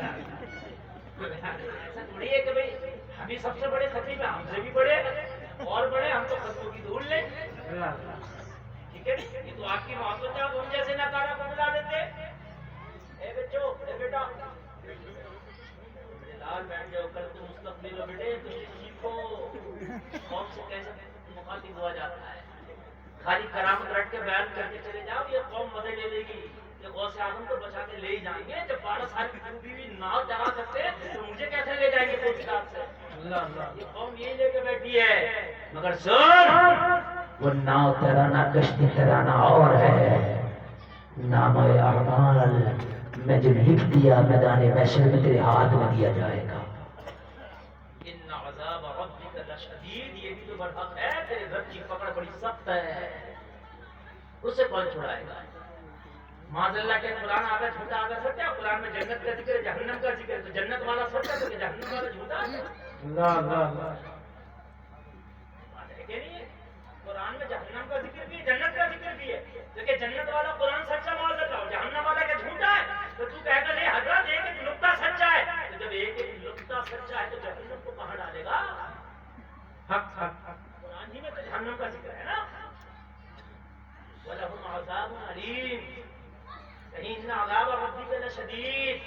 ایسا تھوڑی ہے کہ بھائی ہم ہی سب سے بڑے خطیب ہیں، ہم سے بھی بڑے اور بڑے، ہم تو خطبوں کی دھول لیں، ٹھیک ہے؟ یہ تو آپ کی محبت ہے، ہم جیسے ناکارہ کو بلا دیتے۔ اے بچوں، اے بیٹا لال بیٹھ جاؤ، کل تم مستقبل ہو بیٹے، تم سیکھو قوم سے کیسے مخاطب ہوا جاتا ہے۔ خالی کرامت رٹ کے بیان کر کے چلے جاؤ، یہ قوم مزے لے لے گی، یہ غوث اعظم کو بچا کے لے ہی جائیں گے۔ جب 12 سال کی ڈوبی ہوئی ناؤ چلا سکتے تو مجھے کیسے لے جائیں گے کوئی ساتھ سے؟ یہ قوم یہی لے کے بیٹھی ہے۔ مگر سن، وہ ناؤ ترانا کشتی ترانا اور ہے، نام اعمال میں جو لکھ دیا میدان محشر میں تیرے ہاتھ میں دیا جائے گا۔ ان عذاب ربک لشدید، یہ بھی تو برحق ہے، تیرے رب کی پکڑ بڑی سخت ہے، اسے کون چھڑائے گا؟ معاذ اللہ کے قرآن آگا جھوٹا آگا سچا، قرآن میں جنت کا ذکر ہے، جہنم کا ذکر ہے، تو جنت والا سچا تو کہ جہنم والا جھوٹا ہے؟ ہے کہ نہیں ہے؟ قرآن میں جہنم کا ذکر بھی ہے، جنت کا ذکر بھی ہے، تو کہ جنت والا قرآن سچا معاذ اللہ، جہنم والا کہ جھوٹا ہے؟ تو تو کہے گا نہیں حضرت ایک ایک نقطہ سچا ہے، تو جب ایک ایک نقطہ سچا ہے تو جہنم کو کہاں ڈالے گا؟ حق قرآن ہی میں تو جہنم کا ذکر ہے نا۔ وَلَهُمْ عَذَابٌ عَلِيمٌ، کہیں ان عذاب ربک لشدید،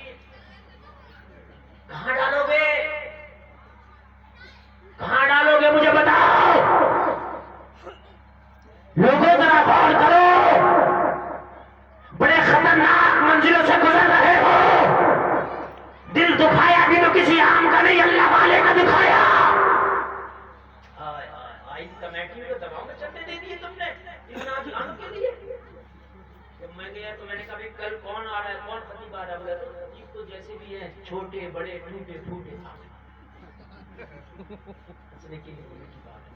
کہاں ڈالو گے؟ کہاں ڈالو گے مجھے بتاؤ لوگوں، ذرا غور کرو، بڑے خطرناک منزلوں سے گزر رہے ہو، دل دکھایا بھی تو کسی عام کا نہیں، اللہ والے کا دکھایا۔ آئی کمیٹی کو دباؤ میں چندے دے دیے تم نے ان ناجوانوں کے لیے۔ جب میں گیا تو میں نے کہا کل کون آ رہا ہے، کون خطیب آ رہا ہے؟ بولا خطیب تو جیسے بھی ہیں، چھوٹے بڑے ٹوٹے پھوٹے، ہنسنے کے لیے کی بات ہے،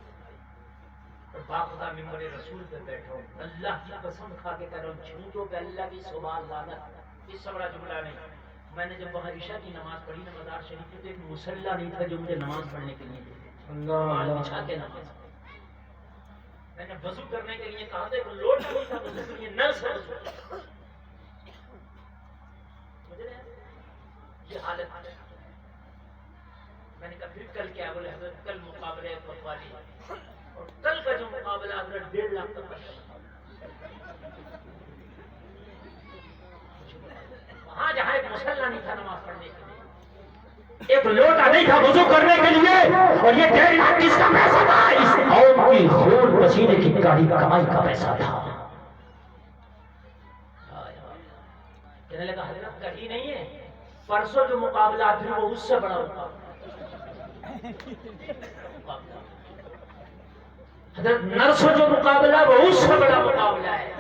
اور باخدا ممبر رسول پہ بیٹھا ہوں، اللہ کی قسم کھا کے کہہ رہا ہوں، جھوٹوں پہ اللہ کی سبحان لعنت، اس سے بڑا جملہ نہیں۔ میں نے جب وہاں عشاء کی نماز پڑھی نا مزار شریف میں، تو ایک مصلی نہیں تھا جو مجھے نماز پڑھنے کے لیے بچھا کے نماز، میں نے وضو کرنے کے لیے کہا تھا، ایک لوٹ نہیں تھا وضو کے لیے، نل سے وضو، مجھے یہ حالت ہے۔ میں نے کہا پھر کل کیا؟ بولے حضرت کل مقابلہ ہے قوالی، اور کل کا جو مقابلہ حضرت 1.5 لاکھ تک کا، وہاں جہاں ایک مصلی نہیں تھا نماز پڑھنے کے لیے، ایک لوٹا نہیں تھا وضو کرنے کے لیے، اور یہ 1.5 لاکھ کس کا پیسہ تھا؟ اس قوم کی خون پسینے کی کاڑی کمائی کا پیسہ تھا۔ کہنے لگا حضرت کہیں نہیں ہے، پرسوں جو مقابلہ تھی وہ اس سے بڑا مقابلہ، حضرت نرسوں جو مقابلہ وہ اس سے بڑا مقابلہ ہے۔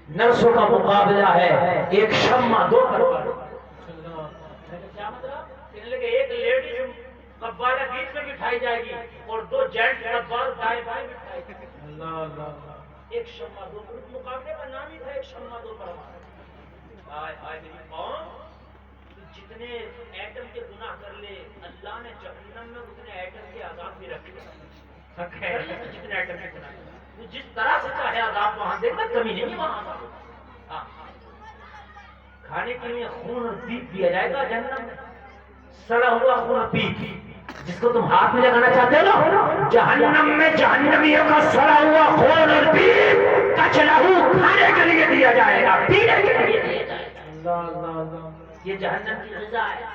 نرسوں کا مقابلہ ہے ایک شمع 2 پرور، کیا مطلب؟ کہنے لگے ایک لیڈیز قبالہ بیچ میں بٹھائی جائے گی اور 2 جینٹ قبال دائیں بائیں بٹھائی گی، ایک شمع 2 پرور، مقابلے کا نام ہی تھا ایک شمع 2 پرور۔ آئے آئے میری قوم، جتنے ایٹم کے گناہ کر لے اللہ نے جہنم میں اتنے ایٹم کے عذاب بھی رکھے، جتنے ایٹم کے گناہ وہ جس طرح سے چاہے عذاب وہاں دیکھنا، کمی نہیں وہاں۔ کھانے کے لیے خون اور پیپ دیا جائے گا جہنم میں، سڑا ہوا خون اور پیپ، جس کو تم ہاتھ میں لگانا چاہتے ہو، جہنم میں جہنمیوں کا سڑا ہوا خون اور پیپ کچلہو کھانے کے لیے دیا جائے گا، پینے کے لیے دیا جائے گا۔ یہ جہنم کی غذا ہے،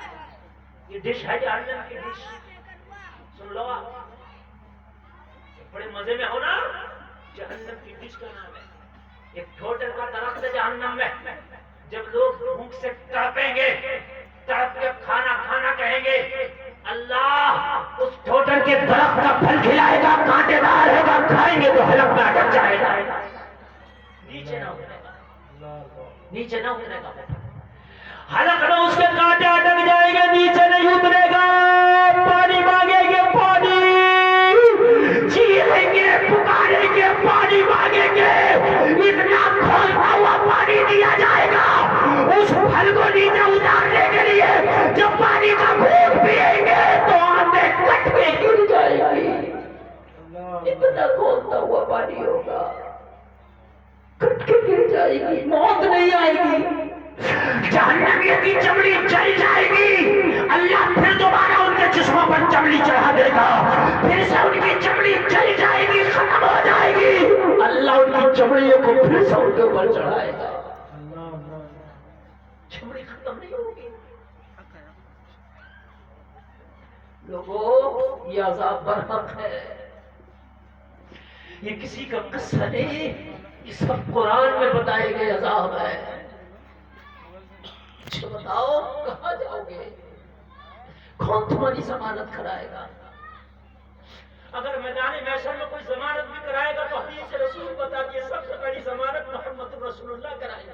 یہ ڈش ہے جہنم کی ڈش۔ سن لو آپ، بڑے مزے میں ہونا، جہنم کی ڈش کا نام ہے، ایک ٹھوٹر کا درخت ہے جہنم میں، جب لوگ بھوک سے تڑپیں گے، تڑپ کے کھانا کھانا کہیں گے، اللہ اس ٹھوٹر کے درخت کا پھل کھلائے گا، کانٹے دار ہوگا، کھائیں گے تو حلق میں اٹک جائے گا، نیچے نہ اترے گا، نیچے نہ اترے گا، حلق میں اس کے کانٹے اٹک جائیں گے، نیچے نہیں اترے گا، پانی مانگیں گے، پانی چیخیں گے، پکاریں گے، پانی مانگیں گے، اتنا کھولتا ہوا پانی دیا جائے گا اس پھل کو نیچے اتارنے کے لیے، جب پانی کا گھونٹ پیئیں گے تو آنکھیں کٹ کے گر جائے گی، اتنا کھولتا ہوا پانی ہوگا، کٹ کے گر جائے گی، موت نہیں آئے گی، جہنمیوں کی چمڑی جل جائے چلی جائے گی، ختم ہو جائے گی، اللہ ان کی چمڑیوں کو پھر سے ان کے اوپر چڑھائے گا، چمڑی ختم نہیں ہوگی۔ لوگوں یہ عذاب برحق ہے، یہ کسی کا قصہ نہیں، یہ سب قرآن میں بتائے گئے عذاب ہے۔ اچھا بتاؤ کہاں جاؤ گے؟ کون تمہاری ضمانت کرائے گا؟ اگر میدان محشر میں کوئی ضمانت بھی کرائے گا تو حدیث رسول بتاتی ہے سب سے پہلی ضمانت محمد رسول اللہ کرائے گا۔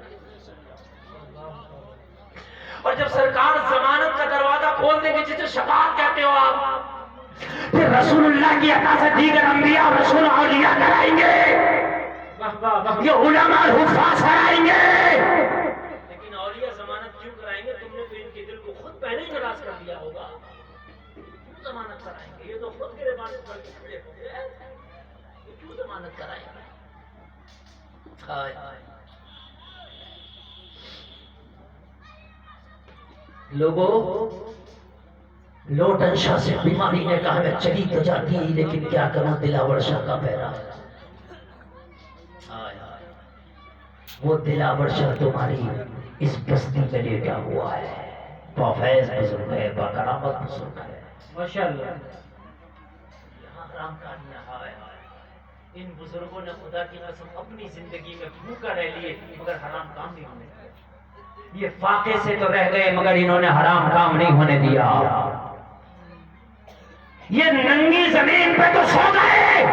اور جب سرکار ضمانت کا دروازہ کھول دیں گے جسے شفاعت کہتے ہو آپ، پھر رسول اللہ کی عطا سے دیگر انبیاء رسول اولیاء کرائیں گے، یہ علماء حفاظ کرائیں گے۔ لیکن اولیاء ضمانت کیوں کرائیں گے؟ تم نے تو ان کے دل کو خود پہلے ہی ناراض کر دیا ہوگا، کیوں ضمانت کرائیں گے؟ یہ تو خود گریبان پر کھڑے ہو گئے، یہ کیوں ضمانت کرائیں گے؟ لوگوں لوٹن شاہ سے بیماری نے کہا میں چلی تو جاتی لیکن کیا کروں دلاور شاہ کا پیرا، وہ دلاور شاہ تمہاری اس بستی میں لیٹا ہوا ہے، بافیض بزرگ ہے، باکرامت بزرگ ہے ماشاءاللہ۔ یہاں حرام کاریاں ہائے ہائے، ان بزرگوں نے خدا کی قسم اپنی زندگی میں بھوکا رہ لیے مگر حرام کام نہیں ہونے دیا۔ یہ فاقے سے تو رہ گئے مگر انہوں نے حرام کام نہیں ہونے دیا، یہ ننگی زمین پہ تو سو گئے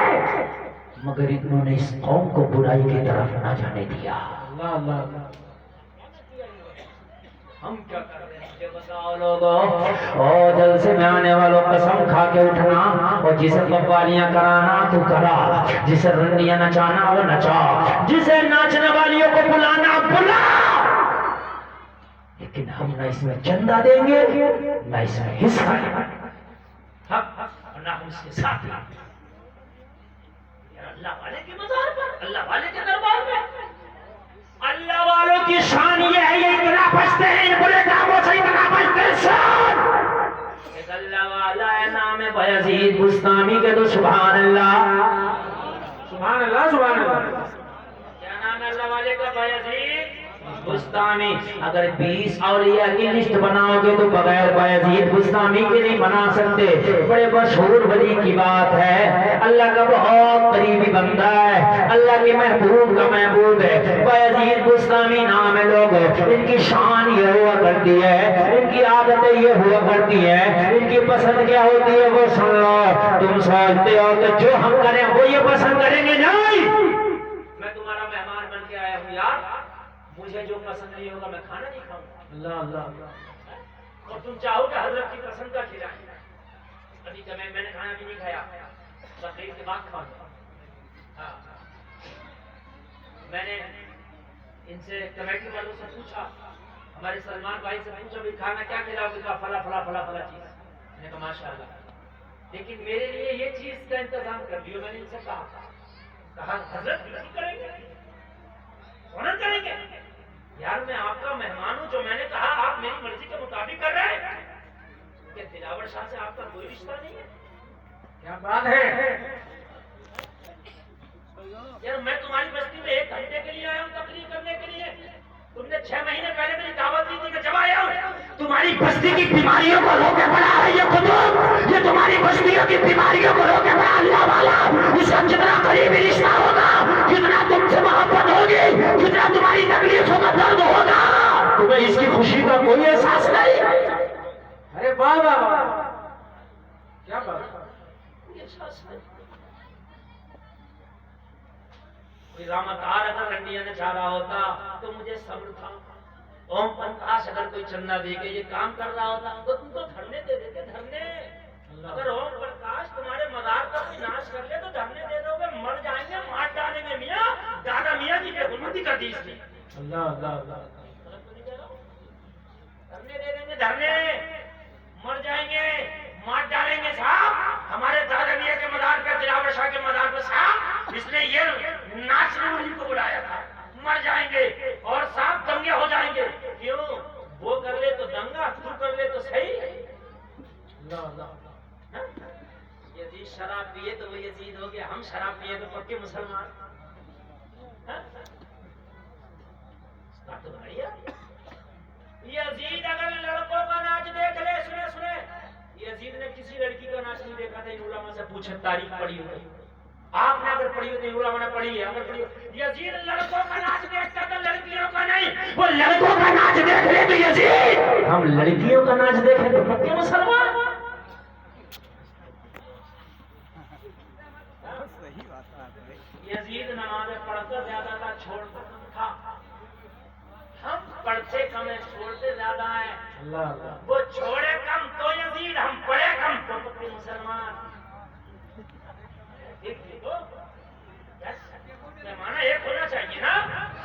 مگر انہوں نے اس قوم کو برائی کی طرف نہ جانے دیا۔ ہم کیا کر رہے ہیں مجھے بتاؤ لوگوں، اور جلسے میں آنے والوں قسم کھا کے اٹھنا، اور جسے قوالیاں کرانا تو کرا، جسے رنڈیاں نچانا وہ نچا، جسے ناچنے والیوں کو بلانا بلا، لیکن ہم نہ اس میں چندہ دیں گے نہ اس میں حصہ دیں گے، نہ ہم اس کے ساتھ لیں گے۔ اللہ والے کے مزار پر، اللہ والے کے دربار میں، اللہ والوں کی شان یہ ہے، یہ اتنا بچتے ہیں ان برے کاموں سے، اتنا بچتے ہیں شان۔ ایک اللہ والا ہے نام ہے بایزید بستامی کے، تو سبحان اللہ سبحان اللہ سبحان اللہ۔ کیا نام ہے اللہ والے کا؟ بایزید بستامی۔ اگر 20 اولیاء کی لسٹ بناؤ گے تو بغیر بایزید بستامی کے نہیں بنا سکتے۔ بڑے مشہور ولی کی بات ہے، اللہ کا بہت قریبی بندہ ہے، اللہ کے محبوب کا محبوب ہے، بایزید بستامی نام ہے۔ لوگ ان کی شان یہ ہوا کرتی ہے، ان کی عادتیں یہ ہوا کرتی ہیں، ان کی پسند کیا ہوتی ہے وہ سن لو۔ تم سوچتے ہو کہ جو ہم کریں وہ یہ پسند کریں گے؟ نہیں، میں تمہارا مہمان بن کے آیا ہوں یار، مجھے جو پسند نہیں ہوگا میں کھانا نہیں کھاؤں گا۔ اللہ اللہ۔ اور تم چاہو کہ حضرت کی پسند کا کھلائیں، کبھی کبھی میں نے کھانا بھی نہیں کھایا، تقریر کے بعد کھاؤں گا۔ میں نے ان سے کمیٹی والوں سے پوچھا، ہمارے سلمان بھائی سے پوچھا بھی کھانا کیا کھلاؤ گے؟ کہا فلا فلا فلا فلا چیز۔ میں نے کہا ماشاءاللہ، لیکن میرے لیے یہ چیز کا انتظام کر دیو۔ میں نے ان سے کہا حضرت بالکل کریں گے، فوراً کریں گے۔ یار میں آپ کا مہمان ہوں، جو میں نے کہا آپ میری مرضی کے مطابق کر رہے ہیں۔ کہ دلاور شاہ سے آپ کا کوئی رشتہ نہیں ہے؟ کیا بات ہے یار، میں تمہاری بستی میں 1 گھنٹے کے لیے آیا ہوں تقریر کرنے کے لیے، تم نے 6 مہینے پہلے میری دعوت دی تھی کہ جب آیا ہوں تمہاری بستی کی بیماریوں کو روکے پڑا ہے یہ قطب، یہ تمہاری بستیوں کی بیماریوں کو روکے پڑا اللہ والا۔ اس کا جتنا قریبی رشتہ ہوگا، جتنا تم سے محبت ہوگی، جتنا تمہاری تکلیفوں کا درد ہوگا، تمہیں اس کی خوشی کا کوئی احساس نہیں۔ ارے واہ واہ واہ، کیا بات، کوئی احساس نہیں۔ کوئی رامتار اگر رنڈیاں نچا رہا ہوتا تو مجھے صبر تھا، اوم پرکاش اگر کوئی چندہ دے کے یہ کام کر رہا ہوتا تو تم تو دھرنے دے دیتے، دھرنے۔ اگر اوم پرکاش تمہارے مزار پر بھی ناش کر لے تو دھرنے دے دو گے، مر جائیں گے، مار ڈالیں گے میاں، دادا میاں کی بے حرمتی کر دی اس نے۔ اللہ اللہ اللہ، دھرنے دے دیں گے، دھرنے، مر جائیں گے، مار ڈالیں گے صاحب، ہمارے دادا میاں کے مزار پہ، دلاور شاہ کے مزار پہ صاحب اس نے یہ ناچنے والی کو بلایا تھا، مر جائیں گے اور صاحب دنگے ہو جائیں گے۔ کیوں؟ وہ کر لے تو دنگا، تو کر لے تو صحیح۔ اللہ اللہ، یزید شاہ شراب پیے تو وہ یزید ہو گیا, ہم شراب پیے تو پکے مسلمان. یزید اگر لڑکوں کا ناچ دیکھ لے, سنے سنے, یزید نے کسی لڑکی کا ناچ نہیں دیکھا تھا. ان علماء سے پوچھیں, تاریخ پڑھی ہو, آپ نے اگر پڑھی ہو تو ان علماء نے پڑھی ہے, اگر پڑھی ہو. یزید لڑکوں کا ناچ دیکھتا تھا, لڑکیوں کا نہیں. وہ لڑکوں کا ناچ دیکھ لے تو یزید, ہم لڑکیوں کا ناچ دیکھیں تو پکے مسلمان. یزید نمازیں پڑھتا زیادہ تھا, چھوڑتا کم تھا. ہم پڑھتے کم ہیں, چھوڑتے زیادہ ہیں. وہ چھوڑے کم تو یزید, ہم پڑھے کم تو پکے مسلمان. پیمانہ ایک ہونا چاہیے نا.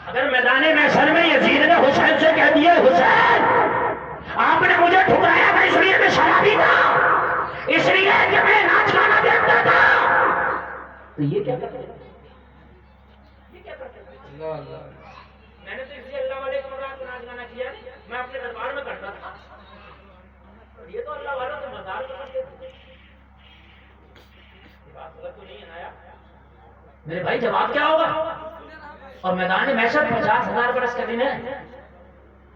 اگر میدان محشر میں یزید نے حسین سے کہہ دیا, حسین آپ نے مجھے ٹھکرایا تھا اس لیے میں شرابی تھا, اس لیے کہ میں ناچ گانا دیکھتا تھا, تو یہ کیا کرتے ہیں؟ میں نے تو اس لیے اللہ والے کو مزار کو ناچ گانا کیا نہیں, میں اپنے دربار میں کرتا تھا. یہ تو اللہ والوں کے مزار کو کرتے تھے. بات غلط تو نہیں ہے نا یار میرے بھائی, جواب کیا ہوگا؟ اور میدان محشر 50,000 برس کا دن ہے,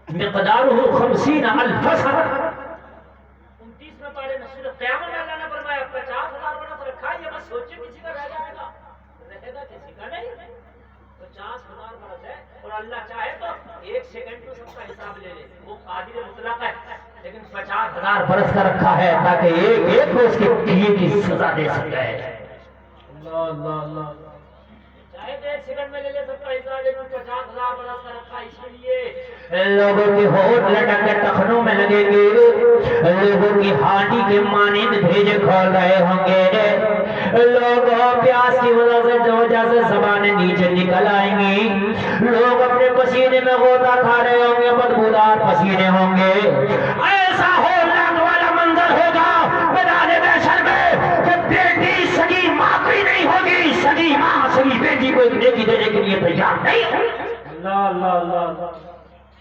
مقدارہ 50,000 سنہ. 29 پارے میں سورۃ قیامت میں اللہ نے فرمایا 50,000 برس رکھا ہے. یہ بس سوچے کسی کا رہ جائے گا, رہے گا کسی کا نہیں. 50,000 برس ہے, اور اللہ چاہے تو 1 سیکنڈ میں سب کا حساب لے لے. وہ قادر مطلق ہے, لیکن 50,000 برس کا رکھا ہے تاکہ ایک ایک کو اس کے کیے کی سزا دے سکے. چاہے تو 1 سیکنڈ میں لے لے سب کا حساب, لیکن 50,000 برس کا رکھا اس لیے لوگوں کے ہونٹ لٹک کے ٹخنوں میں لگیں گے, لوگوں کی ہانڈی کے مانند بھیجے کھول رہے ہوں گے, لوگوں پیاس کی وجہ سے زبانیں نیچے نکل آئیں گی, لوگ اپنے پسینے میں غوطہ کھا رہے ہوں گے, بدبودار پسینے ہوں گے. ایسا ہولناک والا منظر ہوگا میدان محشر میں کہ بیٹی سگی ماں کوئی نہیں ہوگی, سگی ماں سگی بیٹی کو ایک نیکی دینے کے لیے تیار نہیں ہوگی.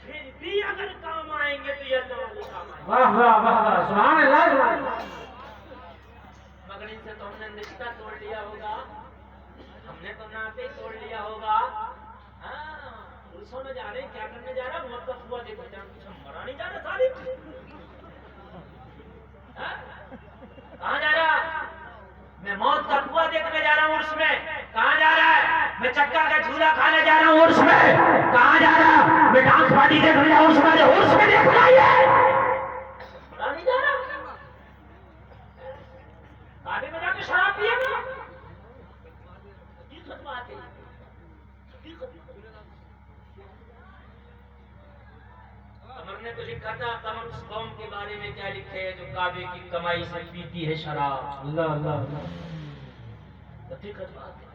پھر بھی اگر کام آئیں گے تو یہ اللہ والے کام آئیں گے. واہ واہ واہ, سبحان اللہ. مگر ان سے تو ہم نے رشتہ توڑ لیا ہوگا, ہم نے تو ناطے توڑ لیا ہوگا. ہاں, پولیسوں میں جا رہے ہیں, کیا کرنے جا رہا, موقف ہوا دیکھو جان, کچھ ہم مرا نہیں جا رہا ساری. کہاں جا رہا؟ میں موت کا کنواں دیکھنے جا رہا ہوں عرس میں. کہاں جا رہا ہے؟ میں چکر کا جھولا کھانے جا رہا ہوں عرس میں. کہاں جا رہا؟ میں ڈانس پارٹی دیکھنے جا رہا ہوں عرس میں دیکھنا ہے. مرا نہیں جا رہا, کعبے میں جا کے شراب پیے گا. حقیقت بات ہے, قمر نے تو لکھا تھا, قمر اس قوم کے بارے میں کیا لکھے جو کعبے کی کمائی سے پیتی ہے شراب. اللہ. حقیقت بات ہے.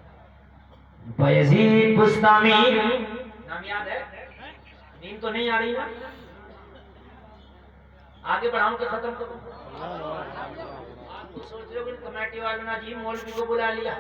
بایزید بستامی نام یاد ہے؟ نیند تو نہیں آ رہی نا, آگے بڑھاؤں کہ ختم کروں؟ آپ کو سوچ رہے ہو کہ کمیٹی والوں نے عجیب مولوی کو بلا لیا.